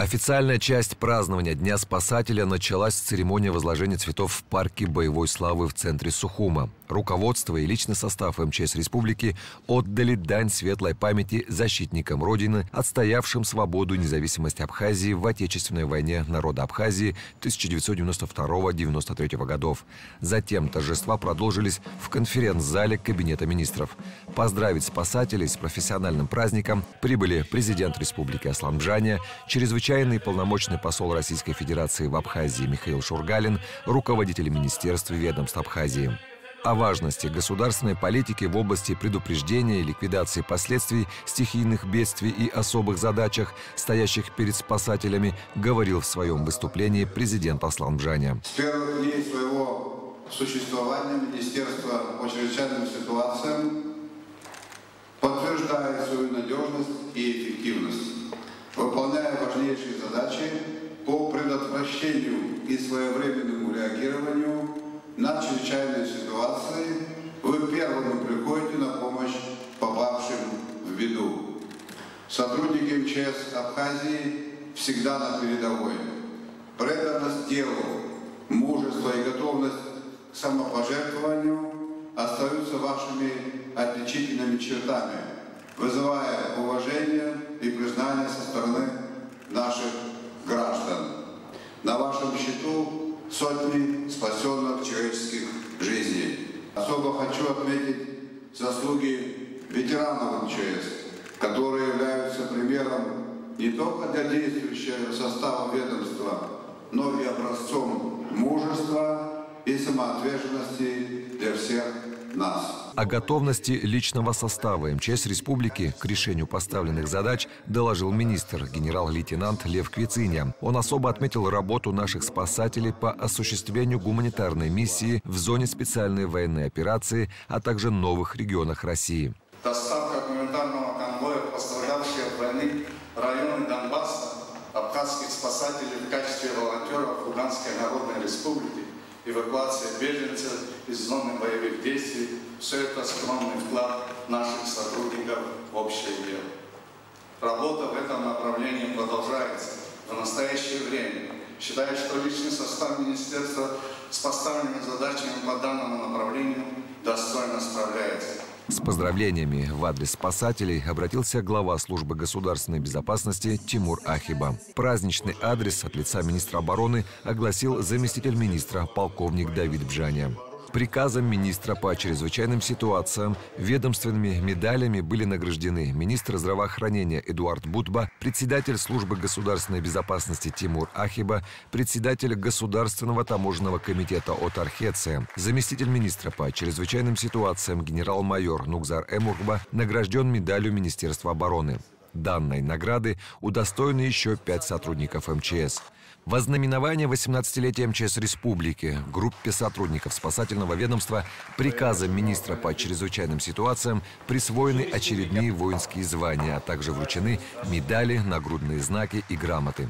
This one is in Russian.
Официальная часть празднования Дня спасателя началась с церемонии возложения цветов в парке боевой славы в центре Сухума. Руководство и личный состав МЧС Республики отдали дань светлой памяти защитникам Родины, отстоявшим свободу и независимость Абхазии в Отечественной войне народа Абхазии 1992-1993 годов. Затем торжества продолжились в конференц-зале Кабинета министров. Поздравить спасателей с профессиональным праздником прибыли президент Республики Аслан Бжаня, чрезвычайный полномочный посол Российской Федерации в Абхазии Михаил Шургалин, руководители министерств и ведомств Абхазии. О важности государственной политики в области предупреждения и ликвидации последствий стихийных бедствий и особых задачах, стоящих перед спасателями, говорил в своем выступлении президент Аслан Бжаня. С первых дней своего существования Министерство по чрезвычайным ситуациям подтверждает свою надежность и эффективность, выполняя важнейшие задачи по предотвращению и своевременному реагированию на чрезвычайные ситуации. Вы первыми приходите на помощь попавшим в беду. Сотрудники МЧС Абхазии всегда на передовой. Преданность делу, мужество и готовность к самопожертвованию остаются вашими отличительными чертами, вызывая уважение и признание со стороны наших граждан. На вашем счету сотни спасенных человеческих жизней. Особо хочу отметить заслуги ветеранов МЧС, которые являются примером не только для действующего состава ведомства, но и образцом мужества и самоотверженности для всех нас. О готовности личного состава МЧС Республики к решению поставленных задач доложил министр, генерал-лейтенант Лев Квициня. Он особо отметил работу наших спасателей по осуществлению гуманитарной миссии в зоне специальной военной операции, а также новых регионах России. Доставка гуманитарного конвоя, пострадавших от войны районы Донбасса, абхазских спасателей в качестве волонтеров Луганской Народной Республики, эвакуация беженцев из зоны боевых действий – все это скромный вклад наших сотрудников в общее дело. Работа в этом направлении продолжается. В настоящее время считаю, что личный состав министерства с поставленными задачами по данному направлению достойно справляется. С поздравлениями в адрес спасателей обратился глава службы государственной безопасности Тимур Ахиба. Праздничный адрес от лица министра обороны огласил заместитель министра полковник Давид Бжаня. Приказом министра по чрезвычайным ситуациям ведомственными медалями были награждены министр здравоохранения Эдуард Бутба, председатель службы государственной безопасности Тимур Ахиба, председатель Государственного таможенного комитета Отар Хеце, заместитель министра по чрезвычайным ситуациям генерал-майор Нукзар Эмурба награжден медалью Министерства обороны. Данной награды удостоены еще 5 сотрудников МЧС. Во знаменование 18-летия МЧС Республики группе сотрудников спасательного ведомства приказом министра по чрезвычайным ситуациям присвоены очередные воинские звания, а также вручены медали, нагрудные знаки и грамоты.